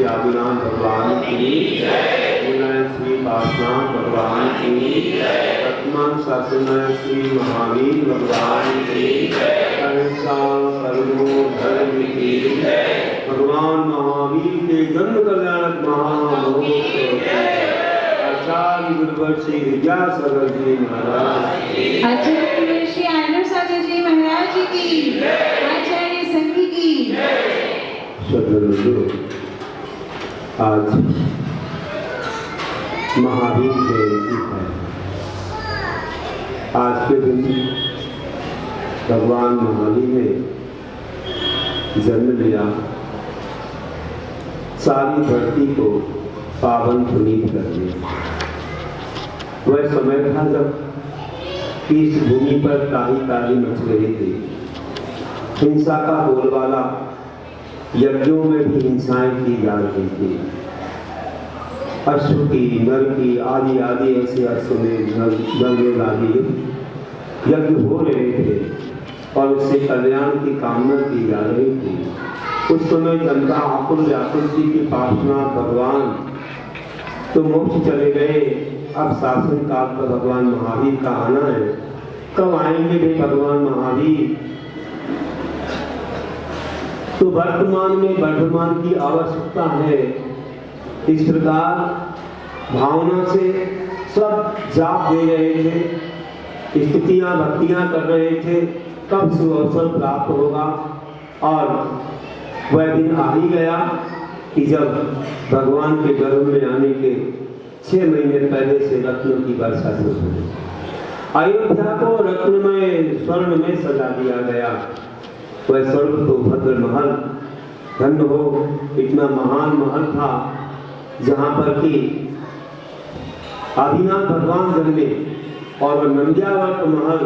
आदिनाथ भगवान की श्री पार्श्वनाथ भगवान की वर्तमान शासन श्री महावीर भगवान की अहिंसा सर्वो धर्म की भगवान महावीर के जन्म कल्याणक महामहोत्सव आचार्य गुरुवर श्री विद्यासागर जी महाराज आचार्य श्री आनंद सागर जी महाराज की आचार्य संघ की सदगुरु आज महावीर जयंती है। आज के दिन भगवान महावीर ने जन्म लिया, सारी धरती को पावन पुनीत कर दिया। वह समय था जब इस भूमि पर ताही ताही मच रही थी, हिंसा का बोलबाला, यज्ञों में भी हिंसाएं की जा रही थी। अश्व की, नर की, आदि आदि ऐसे अश्वमेध गंगे आदि यज्ञ हो रहे थे और उससे कल्याण की कामना की जा रही थी। उस समय जनता आकुल व्याकुल थी कि पार्श्वनाथ भगवान तो मोक्ष चले गए, अब शासन काल पर भगवान महावीर का आना है, कब आएंगे वे भगवान महावीर। तो वर्तमान में वर्तमान की आवश्यकता है। इस प्रकार भावना से सब जाप दे रहे थे, स्तुतियां भक्तियां कर रहे थे, कब शुभ अवसर प्राप्त होगा। और वह दिन आ ही गया कि जब भगवान के गर्भ में आने के 6 महीने पहले से रत्नों की वर्षा शुरू हुई। अयोध्या को रत्न में, स्वर्ण में सजा दिया गया। वह स्वर्ग तो भद्र महल, धन्य हो, इतना महान महल था जहां पर कि आदिनाथ भगवान जन्मे, और वह नंद्यावर्त महल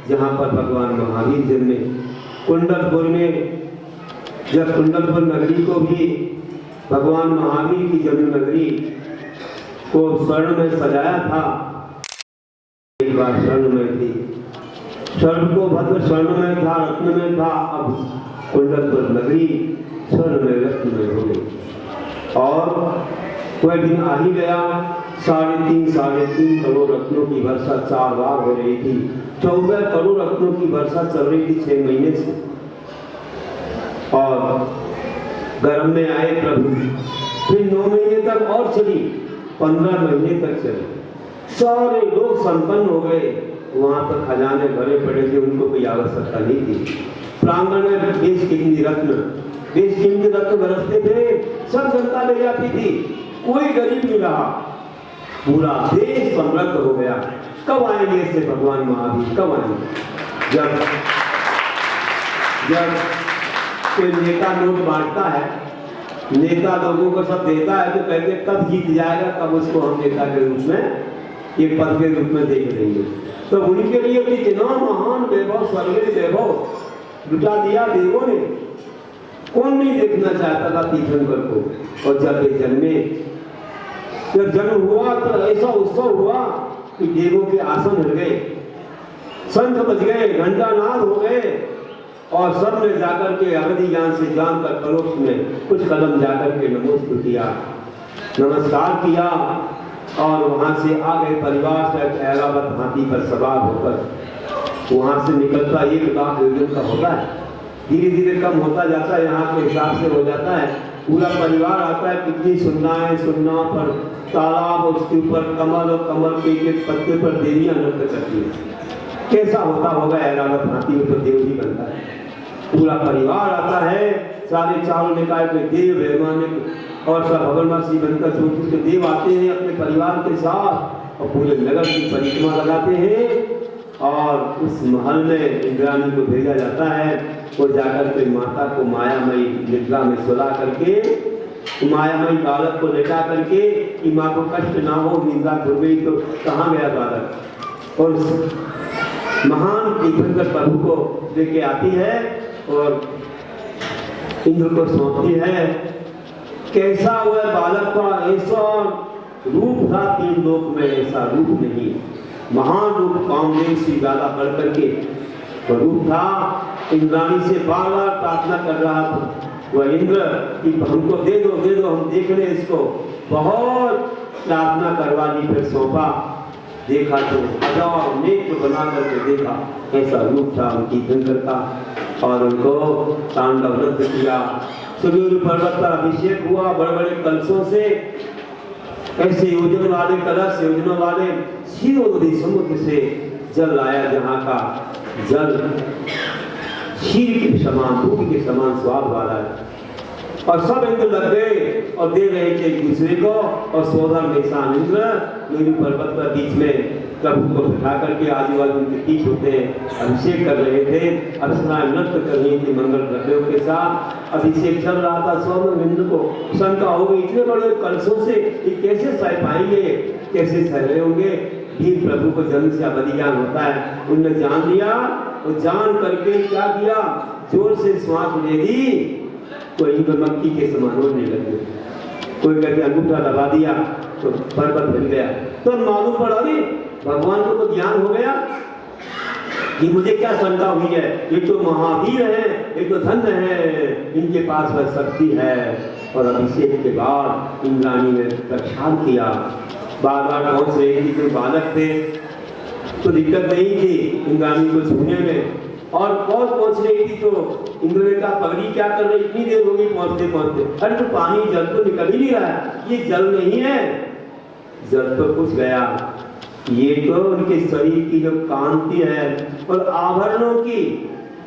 जहां पर भगवान महावीर जन्मे। कुंडलपुर में जब कुंडलपुर नगरी को भी भगवान महावीर की जन्म नगरी को स्वर्ण में सजाया था, एक बार स्वर्ण में थी, स्वर्ण को भद्र स्वर्ण में था, रत्न में था, अब कुंडलपुर नगरी स्वर्ण में रत्न में हो गई। और वह दिन आ ही गया, 3.5 करोड़ रत्नों की वर्षा 4 बार हो रही थी। 14 करोड़ रत्नों की वर्षा चल रही थी 6 महीने से। और गर्भ में आए प्रभु, फिर 9 महीने तक और चली, 15 महीने तक चली, सारे लोग संपन्न हो गए। वहां पर खजाने भरे पड़े थे, उनको कोई आवश्यकता नहीं थी। प्रांगण में बेशकीमती रत्न बरसते थे, सब जनता ले जाती थी, कोई गरीब नहीं रहा, पूरा देश समृद्ध हो गया। कब आएंगे ऐसे भगवान महावीर, कब आएंगे? जब कोई नेता नोट बांटता है, नेता लोगों को सब देता है, तो कहते कब जीत जाएगा, कब उसको हम नेता के रूप में, एक पद के रूप में देख लेंगे। तो उनके लिए कितना महान वैभव, स्वर्गीय वैभव लुटा दिया देवों ने। कौन नहीं देखना चाहता था तीर्थंकर को। और जब वे जन्मे, जब जन्म हुआ तो ऐसा उत्सव हुआ कि देवों के आसन हिल गए, शंख बज गए, घंटानाद हो गए, और सब ने जाकर के अवधि ज्ञान से जानकर परोक्ष में कुछ कदम जाकर के नमस्कार किया, नमस्कार किया। और वहां से आ गए परिवार से ऐरावत हाथी पर सवार होकर। वहां से निकलता 1 लाख योजन का होता है, धीरे धीरे कम होता जाता है, यहाँ के हिसाब से हो जाता है। पूरा परिवार आता है, कितनी सुननाएं, सुनना पर तालाब, उसके ऊपर कमल, और कमल के एक पत्ते पर देवियां नृत्य करती है। कैसा होता होगा ऐरावत हाथी में, तो देव ही बनता है। पूरा परिवार आता है सारे चारों निकाय के देव वैमानिक और सब भगवान बनकर ज्योतिष के देव आते हैं अपने परिवार के साथ और पूरे नगर की परिक्रमा लगाते हैं। और उस महल में इंद्राणी को भेजा जाता है। वो जाकर के माता को मायामयी निद्रा में सुला करके, मायामयी बालक को लेटा करके कि माँ को कष्ट ना हो, निद्रा खुल गई तो कहाँ गया बालक, और महान तीर्थंकर प्रभु को लेके आती है और इंद्र को सौंपती है। कैसा हुआ बालक का ऐसा रूप था, तीन लोक में ऐसा रूप नहीं, महान रूप कामदेव से ज्यादा बढ़ करके वो रूप था। इंद्राणी से बार बार प्रार्थना कर रहा था वह इंद्र कि हमको दे दो हम देख ले इसको। बहुत प्रार्थना करवा ली, फिर सौंपा। देखा तो हजार नेत्र बना करके देखा, ऐसा रूप था उनकी तीर्थंकर का। और उनको तांडव नृत्य किया। सुमेरु पर्वत पर अभिषेक हुआ बड़े बड़े कलशों से, ऐसे योजन वाले कलश, योजनों वाले क्षीरोदरी समुद्र से जल आया, जहाँ का जल क्षीर के समान, दूध के समान स्वाद वाला है। और सब इंद्र लग गए और दे रहे थे एक दूसरे को। और 16 निशान इंद्र मेरु पर्वत पर बीच में प्रभु को बिठा करके आजू बाजू उनके पीठ होते अभिषेक कर रहे थे। अप्सराएं नृत्य कर रही थी मंगल द्रव्यों के साथ। अभिषेक चल रहा था। 16 इंद्र को शंका हो गई, इतने बड़े कलशों से ये कैसे सह पाएंगे, कैसे सह रहे होंगे। वीर प्रभु को जन्म से बलिदान होता है, उनने जान लिया। और जान करके क्या किया, जोर से श्वास ले ली, कोई मक्खी के समान होने लगे। कोई करके अंगूठा दबा दिया तो पर्वत बन गया। तो मालूम पड़ा अरे भगवान को तो ज्ञान हो गया कि मुझे क्या शंका हुई है, ये तो महावीर है, ये तो धन्य है, इनके पास वह शक्ति है। और अभिषेक के बाद इंद्राणी ने प्रक्षाल किया। बार बार पहुंच रही थी, जो बालक थे तो दिक्कत नहीं थी इंद्राणी को छूने में। और बहुत पहुंच रही थी तो इंद्र ने कहा पगड़ी क्या कर रही, इतनी देर हो गई पहुंचते पहुंचते। अरे तो पानी जल तो निकल ही नहीं रहा है, ये जल नहीं है। जल तो कुछ गया, ये तो उनके शरीर की जो कांति है और आभरणों की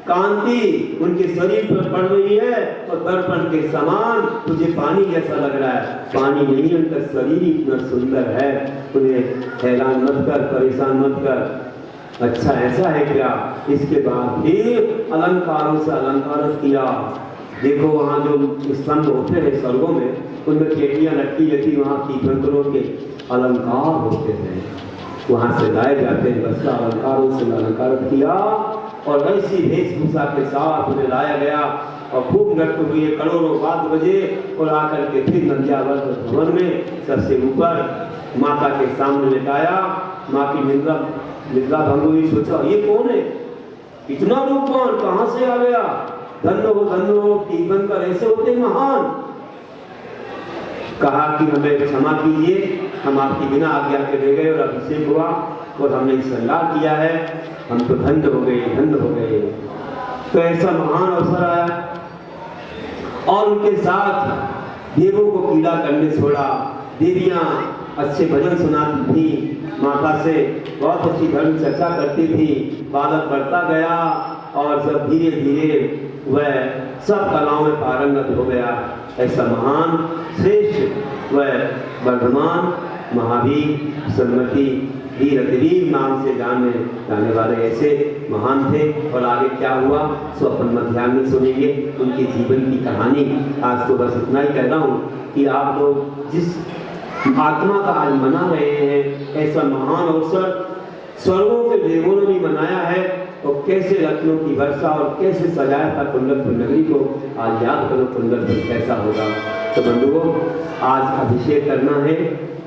कांति उनके शरीर पर पड़ रही है। और दर्पण के समान तुझे पानी जैसा लग रहा है, पानी नहीं, उनका शरीर इतना सुंदर है। उन्हें हैरान मत कर, परेशान मत कर। अच्छा ऐसा है क्या। इसके बाद फिर अलंकारों से अलंकार किया। देखो वहाँ जो स्तंभ होते हैं स्वर्गों में, उनमें पेटियां लटकी रहती, वहाँ तीर्थंकरों के अलंकार होते हैं, वहाँ से लाए जाते हैं। बस अलंकारों से अलंकार किया और ऐसी वेशभूषा के साथ उन्हें लाया गया और खूब नृत्य हुए, करोड़ों वाद्य बजे। और आकर के फिर नंद्यावर्त भवन में सबसे ऊपर माता के सामने लेटाया। माँ की निद्रा भंग हुई। सोचा ये कौन है, इतना रूपवान कहाँ से आ गया, धन्य हो तीर्थंकर ऐसे होते महान। कहा कि हमें क्षमा कीजिए, हम आपकी बिना आज्ञा के ले गए और अभिषेक हुआ और हमने श्रृंगार किया है, हम तो धन्य हो गए। तो ऐसा महान अवसर आया और उनके साथ देवों को पीड़ा करने छोड़ा। देवियां अच्छे भजन सुनाती थी, माता से बहुत अच्छी धर्म चर्चा करती थी। बालक बढ़ता गया और सब धीरे धीरे वह सब कलाओं में पारंगत हो गया। ऐसा महान श्रेष्ठ वह वर्धमान महावीर सन्मति वीर नाम से जाने वाले ऐसे महान थे। और आगे क्या हुआ सो अपन मध्यान्ह में सुनेंगे उनके जीवन की कहानी। आज तो बस इतना ही कह रहा हूँ कि आप लोग जिस आत्मा का आज मना रहे हैं, ऐसा महान अवसर स्वर्गों के देवों ने भी मनाया है। और कैसे रत्नों की वर्षा और कैसे सजाया था कुंडलपुर नगरी को, आज याद करो कुंडलपुर कैसा होगा। तो बंधुओं आज अभिषेक करना है।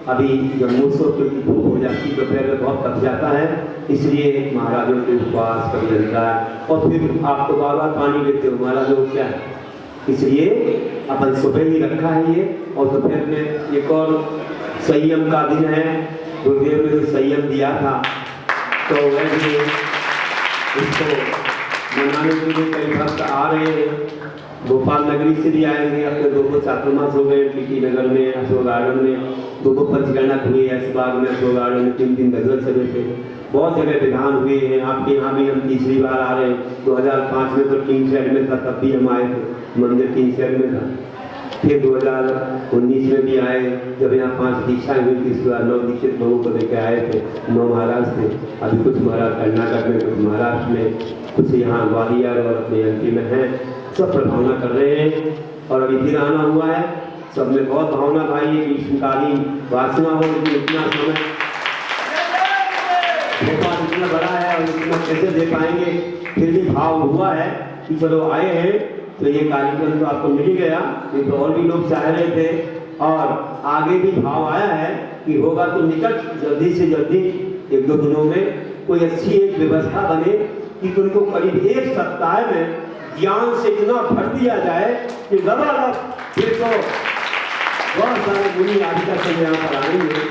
अभी जन्मोत्सव की धूप हो जाती दोपहर में बहुत तप जाता है, इसलिए महाराजों के उपवास कर लेता है। और फिर आप तो बार बार पानी लेते हो महाराजों क्या, इसलिए अपन सुबह ही रखा है ये। और दोपहर में एक और संयम का दिन है, गुरुदेव ने जो संयम दिया था तो वैसे इसको मनाने के लिए कई भक्त आ रहे हैं। भोपाल नगरी से भी आएंगे, अपने दो चातुर्मास हो गए टीटी नगर में, अशोक गार्डन में, दो पंचगणक हुई, ऐसबाग में, अशोक गार्डन में 3 दिन गजल चले थे। बहुत जगह विधान हुए हैं। आपके यहाँ भी हम तीसरी बार आ रहे हैं। 2005 में तो टीन शेड में था, तब भी हम आए थे, मंदिर टीन शेड में था। फिर 2019 में भी आए, जब यहाँ 5 दीक्षाएं हुई थी। इसके बाद 9 दीक्षित लोगों को लेकर आए थे। 9 महाराज थे। अभी कुछ महाराज कर्नाटक में, कुछ महाराष्ट्र में, कुछ यहाँ ग्वालियर और अपने एमपी में हैं। सब प्रभावना कर रहे हैं और अभी फिर आना हुआ है। सब में बहुत भावना भाई है, ग्रीष्मकालीन वासना हो कि इतना समय इतना बड़ा है और इतना कैसे दे पाएंगे। फिर भी भाव हुआ है कि चलो आए हैं तो ये कार्यक्रम तो आपको मिल ही गया, ये तो और भी लोग चाह रहे थे और आगे भी भाव आया है कि होगा तो निकट जल्दी से जल्दी 1-2 दिनों में कोई अच्छी एक व्यवस्था बने कि उनको करीब 1 सप्ताह में ज्ञान से इतना भर दिया जाए कि लगातार फिर तो बहुत सारे मुनि आदि का समय यहाँ पर आएंगे।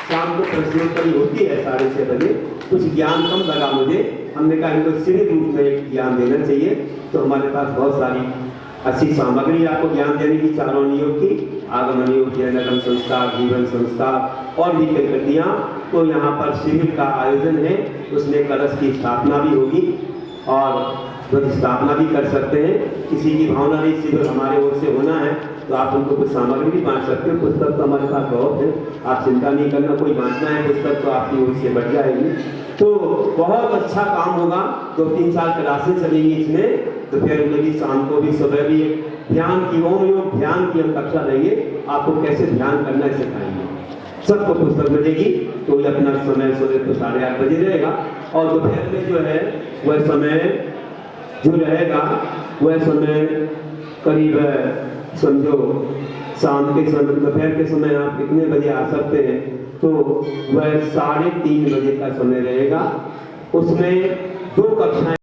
शाम को प्रश्नोत्तरी होती है 6:30 बजे। कुछ ज्ञान कम लगा मुझे, हमने कहा इनको सीमित रूप में एक ज्ञान देना चाहिए। तो हमारे पास बहुत सारी अच्छी सामग्री आपको ज्ञान देने की, चारों नियोग की, आगमन योग, जैनकम संस्कार, जीवन संस्कार और भी कई कृतियाँ। तो यहाँ पर शिविर का आयोजन है, उसमें कलश की स्थापना भी होगी और प्रतिस्थापना भी कर सकते हैं। किसी की भावना नहीं, शिविर हमारे ओर से होना है तो आप उनको कुछ सामग्री भी बांट सकते हो। पुस्तक तो हमारे पास बहुत है, आप चिंता नहीं करना, कोई बांटना है पुस्तक तो आपकी ओर से बढ़ जाएगी। तो बहुत अच्छा काम होगा। 2-3-4 क्लासें चलेंगी इसमें, दोपहर में भी, शाम को भी, सुबह भी। ध्यान की, ओम योग ध्यान की हम कक्षा देंगे, आपको कैसे ध्यान करना है सिखाएंगे। सबको पुस्तक मिलेगी। तो ये अपना समय सुबह तो 8:30 बजे रहेगा और दोपहर में जो है वह समय जो रहेगा वह समय करीब समझो शाम के समय, दोपहर के समय आप कितने बजे आ सकते हैं तो वह 3:30 बजे का समय रहेगा। उसमें 2 कक्षाएं